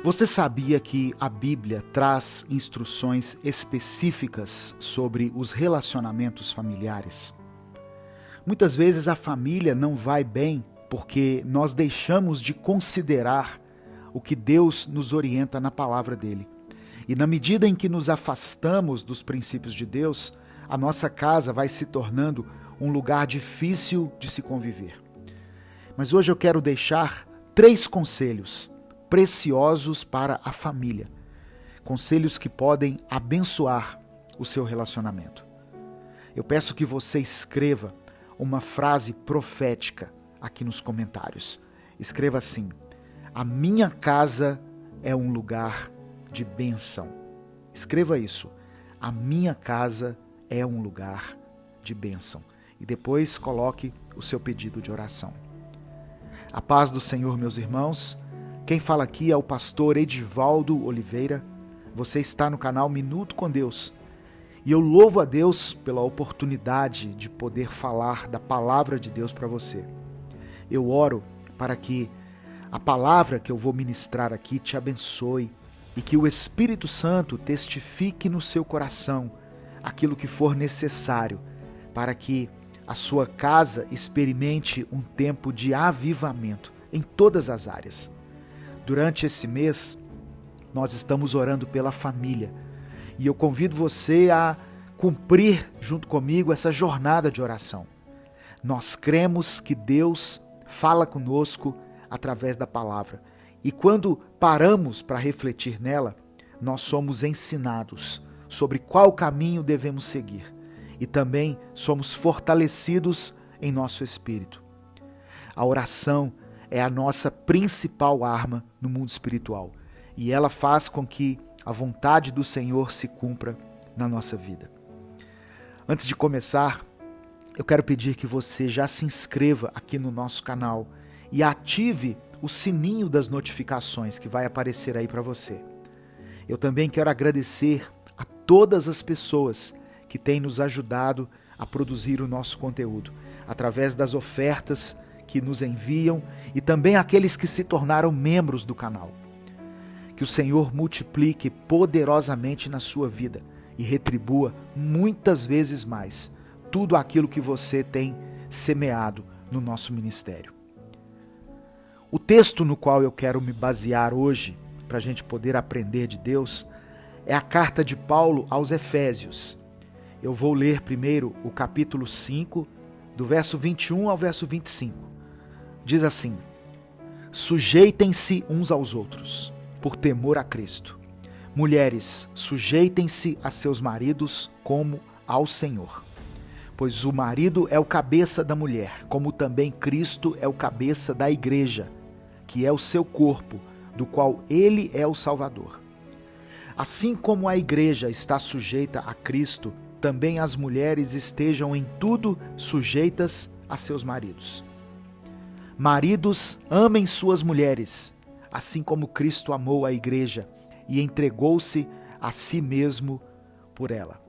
Você sabia que a Bíblia traz instruções específicas sobre os relacionamentos familiares? Muitas vezes a família não vai bem porque nós deixamos de considerar o que Deus nos orienta na palavra dele. E na medida em que nos afastamos dos princípios de Deus, a nossa casa vai se tornando um lugar difícil de se conviver. Mas hoje eu quero deixar 3 conselhos preciosos para a família. Conselhos que podem abençoar o seu relacionamento. Eu peço que você escreva uma frase profética aqui nos comentários. Escreva assim: a minha casa é um lugar de bênção. Escreva isso. A minha casa é um lugar de bênção. E depois coloque o seu pedido de oração. A paz do Senhor, meus irmãos. Quem fala aqui é o pastor Edivaldo Oliveira. Você está no canal Minuto com Deus. E eu louvo a Deus pela oportunidade de poder falar da palavra de Deus para você. Eu oro para que a palavra que eu vou ministrar aqui te abençoe e que o Espírito Santo testifique no seu coração aquilo que for necessário para que a sua casa experimente um tempo de avivamento em todas as áreas. Durante esse mês, nós estamos orando pela família e eu convido você a cumprir junto comigo essa jornada de oração. Nós cremos que Deus fala conosco através da palavra e quando paramos para refletir nela, nós somos ensinados sobre qual caminho devemos seguir e também somos fortalecidos em nosso espírito. A oração é a nossa principal arma no mundo espiritual e ela faz com que a vontade do Senhor se cumpra na nossa vida. Antes de começar, eu quero pedir que você já se inscreva aqui no nosso canal e ative o sininho das notificações que vai aparecer aí para você. Eu também quero agradecer a todas as pessoas que têm nos ajudado a produzir o nosso conteúdo, através das ofertas que nos enviam e também aqueles que se tornaram membros do canal. Que o Senhor multiplique poderosamente na sua vida e retribua muitas vezes mais tudo aquilo que você tem semeado no nosso ministério. O texto no qual eu quero me basear hoje, para a gente poder aprender de Deus, é a carta de Paulo aos Efésios. Eu vou ler primeiro o capítulo 5, do verso 21 ao verso 25. Diz assim: sujeitem-se uns aos outros, por temor a Cristo. Mulheres, sujeitem-se a seus maridos como ao Senhor. Pois o marido é o cabeça da mulher, como também Cristo é o cabeça da igreja, que é o seu corpo, do qual ele é o Salvador. Assim como a igreja está sujeita a Cristo, também as mulheres estejam em tudo sujeitas a seus maridos. Maridos, amem suas mulheres, assim como Cristo amou a igreja e entregou-se a si mesmo por ela.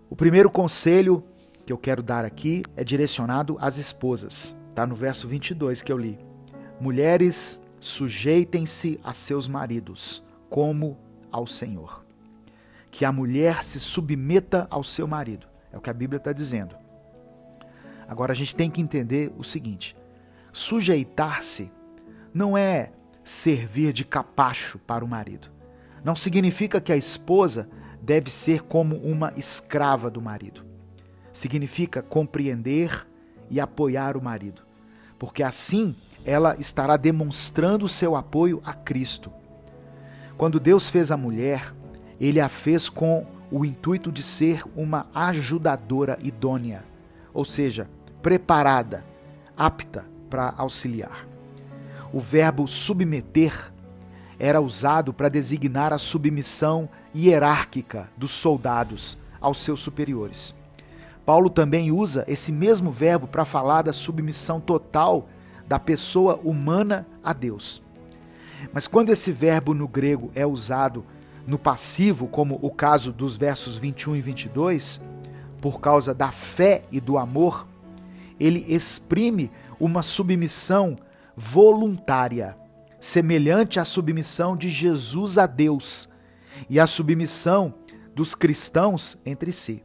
O primeiro conselho que eu quero dar aqui é direcionado às esposas. Está no verso 22 que eu li. Mulheres, sujeitem-se a seus maridos, como ao Senhor. Que a mulher se submeta ao seu marido. É o que a Bíblia está dizendo. Agora a gente tem que entender o seguinte: sujeitar-se não é servir de capacho para o marido. Não significa que a esposa deve ser como uma escrava do marido. Significa compreender e apoiar o marido, porque assim ela estará demonstrando seu apoio a Cristo. Quando Deus fez a mulher, Ele a fez com o intuito de ser uma ajudadora idônea, ou seja, preparada, apta para auxiliar. O verbo submeter era usado para designar a submissão hierárquica dos soldados aos seus superiores. Paulo também usa esse mesmo verbo para falar da submissão total da pessoa humana a Deus. Mas quando esse verbo no grego é usado no passivo, como o caso dos versos 21 e 22, por causa da fé e do amor, ele exprime uma submissão voluntária, semelhante à submissão de Jesus a Deus e à submissão dos cristãos entre si.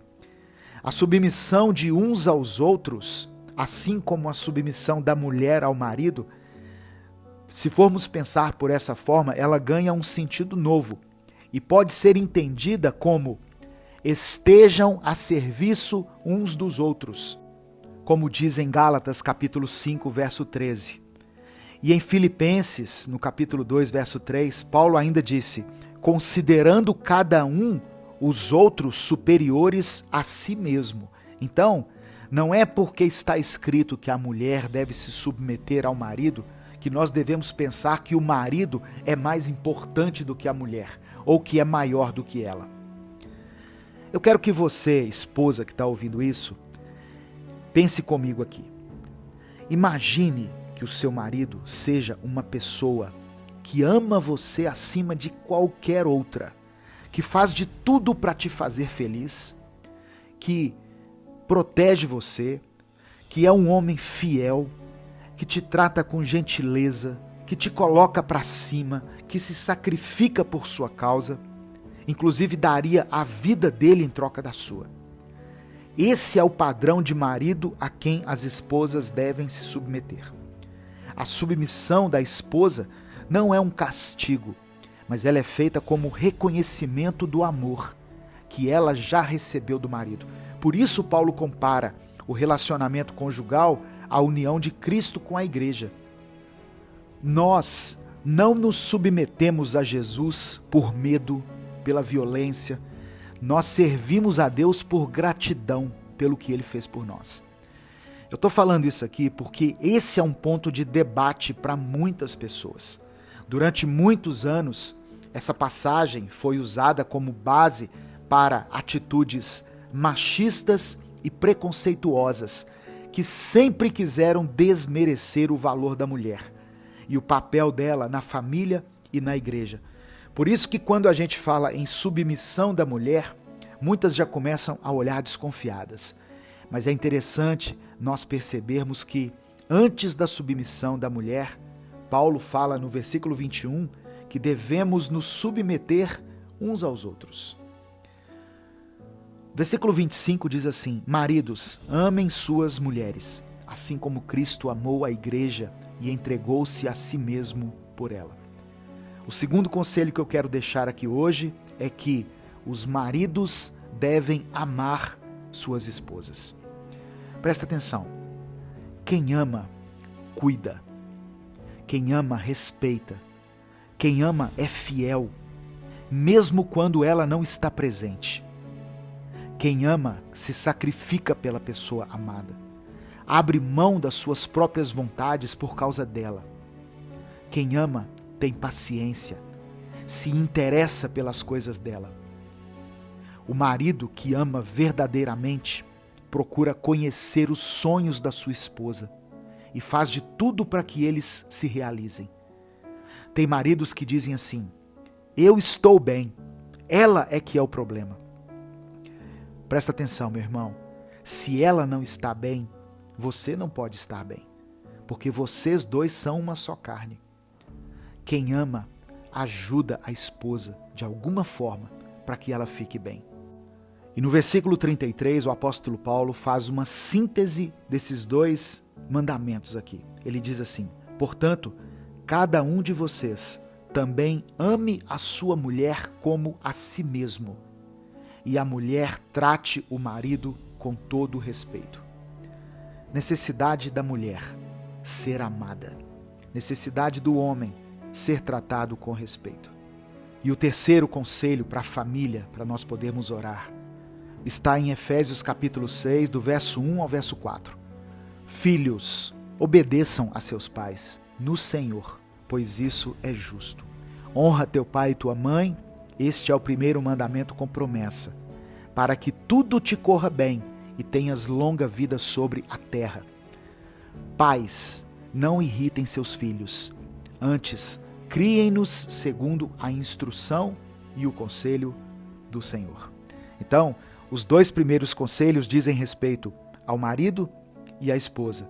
A submissão de uns aos outros, assim como a submissão da mulher ao marido, se formos pensar por essa forma, ela ganha um sentido novo e pode ser entendida como estejam a serviço uns dos outros, como diz em Gálatas capítulo 5, verso 13. E em Filipenses, no capítulo 2, verso 3, Paulo ainda disse, considerando cada um os outros superiores a si mesmo. Então, não é porque está escrito que a mulher deve se submeter ao marido que nós devemos pensar que o marido é mais importante do que a mulher, ou que é maior do que ela. Eu quero que você, esposa que está ouvindo isso, pense comigo aqui. Imagine que o seu marido seja uma pessoa que ama você acima de qualquer outra, que faz de tudo para te fazer feliz, que protege você, que é um homem fiel, que te trata com gentileza, que te coloca para cima, que se sacrifica por sua causa, inclusive daria a vida dele em troca da sua. Esse é o padrão de marido a quem as esposas devem se submeter. A submissão da esposa não é um castigo, mas ela é feita como reconhecimento do amor que ela já recebeu do marido. Por isso Paulo compara o relacionamento conjugal à união de Cristo com a igreja. Nós não nos submetemos a Jesus por medo, pela violência. Nós servimos a Deus por gratidão pelo que Ele fez por nós. Eu estou falando isso aqui porque esse é um ponto de debate para muitas pessoas. Durante muitos anos, essa passagem foi usada como base para atitudes machistas e preconceituosas que sempre quiseram desmerecer o valor da mulher e o papel dela na família e na igreja. Por isso que quando a gente fala em submissão da mulher, muitas já começam a olhar desconfiadas. Mas é interessante nós percebermos que antes da submissão da mulher, Paulo fala no versículo 21 que devemos nos submeter uns aos outros. Versículo 25 diz assim: maridos, amem suas mulheres, assim como Cristo amou a igreja e entregou-se a si mesmo por ela. O segundo conselho que eu quero deixar aqui hoje é que os maridos devem amar suas esposas. Presta atenção. Quem ama, cuida. Quem ama, respeita. Quem ama é fiel, mesmo quando ela não está presente. Quem ama se sacrifica pela pessoa amada. Abre mão das suas próprias vontades por causa dela. Quem ama tem paciência, se interessa pelas coisas dela. O marido que ama verdadeiramente procura conhecer os sonhos da sua esposa e faz de tudo para que eles se realizem. Tem maridos que dizem assim: eu estou bem, ela é que é o problema. Presta atenção, meu irmão, se ela não está bem, você não pode estar bem, porque vocês dois são uma só carne. Quem ama ajuda a esposa de alguma forma para que ela fique bem. E no versículo 33, o apóstolo Paulo faz uma síntese desses dois mandamentos aqui. Ele diz assim: portanto, cada um de vocês também ame a sua mulher como a si mesmo, e a mulher trate o marido com todo respeito. Necessidade da mulher: ser amada. Necessidade do homem: ser tratado com respeito. E o terceiro conselho para a família, para nós podermos orar, está em Efésios capítulo 6, do verso 1 ao verso 4. Filhos, obedeçam a seus pais no Senhor, pois isso é justo. Honra teu pai e tua mãe, este é o primeiro mandamento com promessa, para que tudo te corra bem e tenhas longa vida sobre a terra. Pais, não irritem seus filhos, antes criem-nos segundo a instrução e o conselho do Senhor. Então, os dois primeiros conselhos dizem respeito ao marido e à esposa,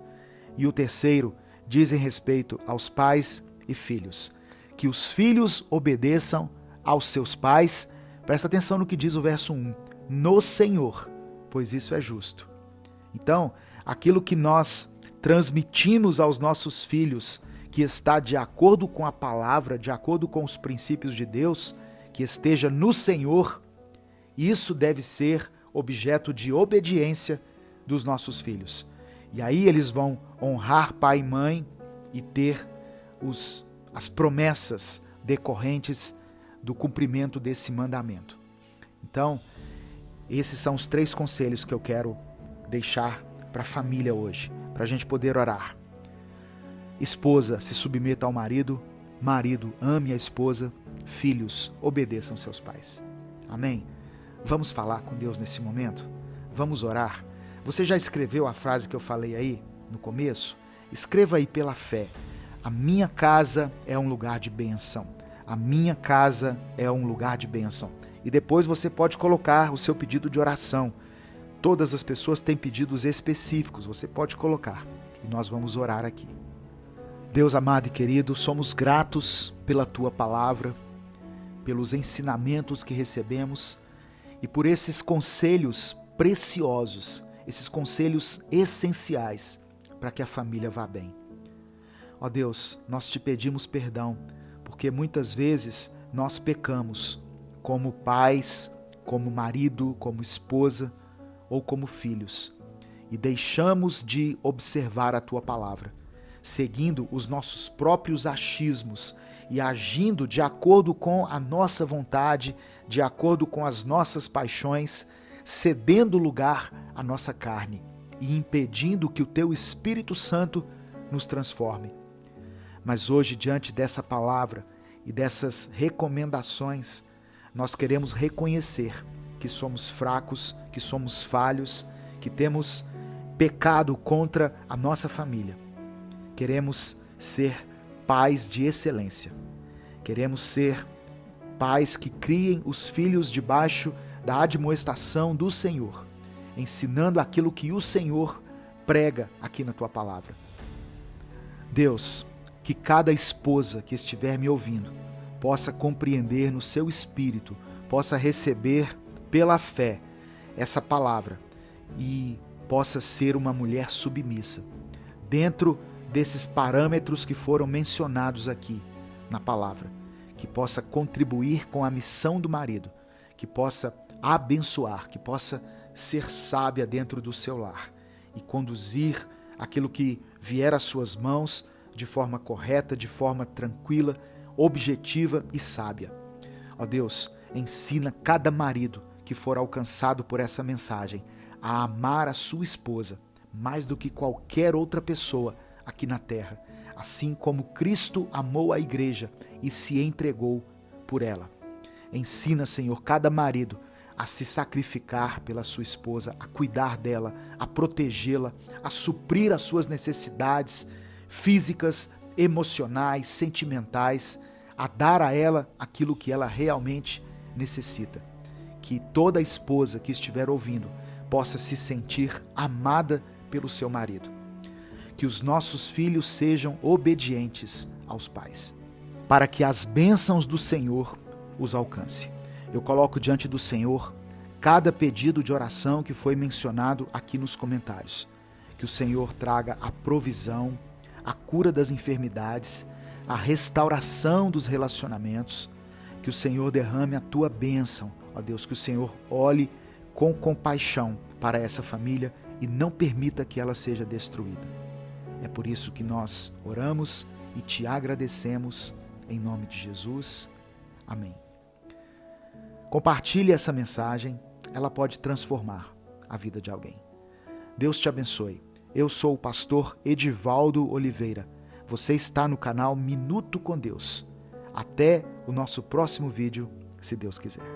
e o terceiro dizem respeito aos pais e filhos. Que os filhos obedeçam aos seus pais. Presta atenção no que diz o verso 1. No Senhor, pois isso é justo. Então, aquilo que nós transmitimos aos nossos filhos, que está de acordo com a palavra, de acordo com os princípios de Deus, que esteja no Senhor, isso deve ser objeto de obediência dos nossos filhos. E aí eles vão honrar pai e mãe e ter as promessas decorrentes do cumprimento desse mandamento. Então, esses são os 3 conselhos que eu quero deixar para a família hoje, para a gente poder orar. Esposa, se submeta ao marido. Marido, ame a esposa. Filhos, obedeçam seus pais. Amém? Vamos falar com Deus nesse momento? Vamos orar? Você já escreveu a frase que eu falei aí no começo? Escreva aí pela fé. A minha casa é um lugar de bênção. A minha casa é um lugar de bênção. E depois você pode colocar o seu pedido de oração. Todas as pessoas têm pedidos específicos, você pode colocar. E nós vamos orar aqui. Deus amado e querido, somos gratos pela Tua palavra, pelos ensinamentos que recebemos e por esses conselhos preciosos, esses conselhos essenciais para que a família vá bem. Ó Deus, nós te pedimos perdão, porque muitas vezes nós pecamos como pais, como marido, como esposa ou como filhos e deixamos de observar a Tua palavra, seguindo os nossos próprios achismos e agindo de acordo com a nossa vontade, de acordo com as nossas paixões, cedendo lugar à nossa carne e impedindo que o Teu Espírito Santo nos transforme. Mas hoje, diante dessa palavra e dessas recomendações, nós queremos reconhecer que somos fracos, que somos falhos, que temos pecado contra a nossa família. Queremos ser pais de excelência. Queremos ser pais que criem os filhos debaixo da admoestação do Senhor, ensinando aquilo que o Senhor prega aqui na Tua palavra. Deus, que cada esposa que estiver me ouvindo possa compreender no seu espírito, possa receber pela fé essa palavra e possa ser uma mulher submissa, dentro desses parâmetros que foram mencionados aqui na palavra, que possa contribuir com a missão do marido, que possa abençoar, que possa ser sábia dentro do seu lar e conduzir aquilo que vier às suas mãos de forma correta, de forma tranquila, objetiva e sábia. Ó Deus, ensina cada marido que for alcançado por essa mensagem a amar a sua esposa mais do que qualquer outra pessoa aqui na terra, assim como Cristo amou a igreja e se entregou por ela. Ensina, Senhor, cada marido a se sacrificar pela sua esposa, a cuidar dela, a protegê-la, a suprir as suas necessidades físicas, emocionais, sentimentais, a dar a ela aquilo que ela realmente necessita. Que toda esposa que estiver ouvindo possa se sentir amada pelo seu marido. Que os nossos filhos sejam obedientes aos pais, para que as bênçãos do Senhor os alcance. Eu coloco diante do Senhor cada pedido de oração que foi mencionado aqui nos comentários. Que o Senhor traga a provisão, a cura das enfermidades, a restauração dos relacionamentos. Que o Senhor derrame a Tua bênção, ó Deus, que o Senhor olhe com compaixão para essa família e não permita que ela seja destruída. É por isso que nós oramos e Te agradecemos em nome de Jesus. Amém. Compartilhe essa mensagem, ela pode transformar a vida de alguém. Deus te abençoe. Eu sou o pastor Edivaldo Oliveira. Você está no canal Minuto com Deus. Até o nosso próximo vídeo, se Deus quiser.